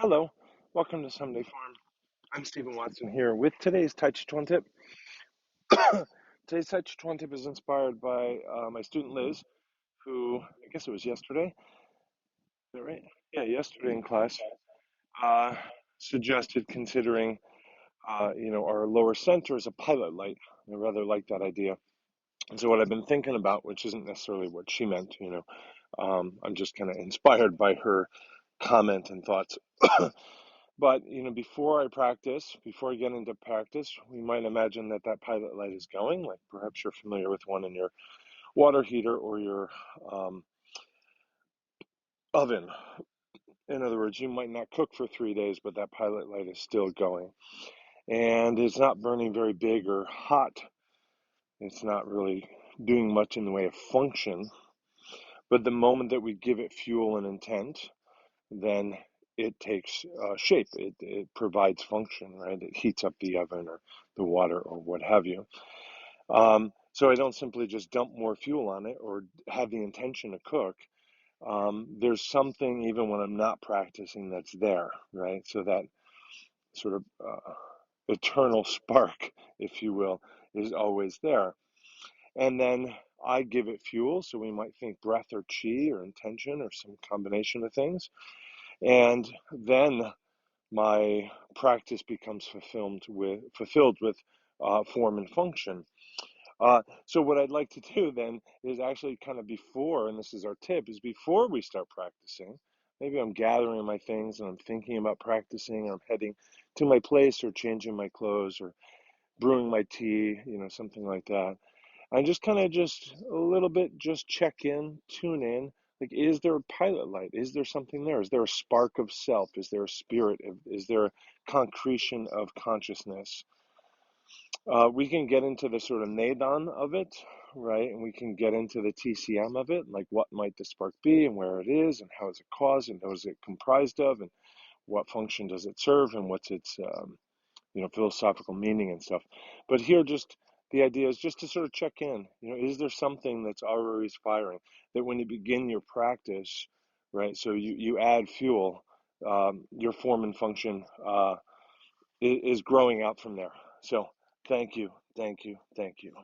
Hello, welcome to Sunday Farm. I'm Stephen Watson here with today's Tàijíquán Tip. Today's Tàijíquán Tip is inspired by my student Liz, who I guess it was yesterday. Is that right? Yeah, yesterday in class, uh, suggested considering, our lower center as a pilot light. I rather like that idea. And so what I've been thinking about, which isn't necessarily what she meant, I'm just kind of inspired by her comment and thoughts. But before I practice, before I get into practice, we might imagine that that pilot light is going. Like perhaps you're familiar with one in your water heater or your um, oven. In other words, you might not cook for 3 days, but that pilot light is still going, and it's not burning very big or hot. It's not really doing much in the way of function. But the moment that we give it fuel and intent, then it takes shape. It provides function, right? It heats up the oven or the water or what have you. So I don't simply just dump more fuel on it or have the intention to cook. There's something even when I'm not practicing that's there, right? So that sort of eternal spark, if you will, is always there. And then I give it fuel. So we might think breath or chi or intention or some combination of things. And then my practice becomes fulfilled with form and function. So what I'd like to do then is actually kind of before, and this is our tip, is before we start practicing, maybe I'm gathering my things and I'm thinking about practicing, or I'm heading to my place or changing my clothes or brewing my tea, something like that. I just kind of just a little bit just check in, tune in. Like, is there a pilot light? Is there something there? Is there a spark of self? Is there a spirit? Is there a concretion of consciousness? We can get into the sort of nadan of it, right? And we can get into the TCM of it, like what might the spark be and where it is and how is it caused and what is it comprised of and what function does it serve and what's its philosophical meaning and stuff. But here, just the idea is just to sort of check in. Is there something that's already firing that when you begin your practice, right? So you add fuel, your form and function is growing out from there. So thank you, thank you, thank you.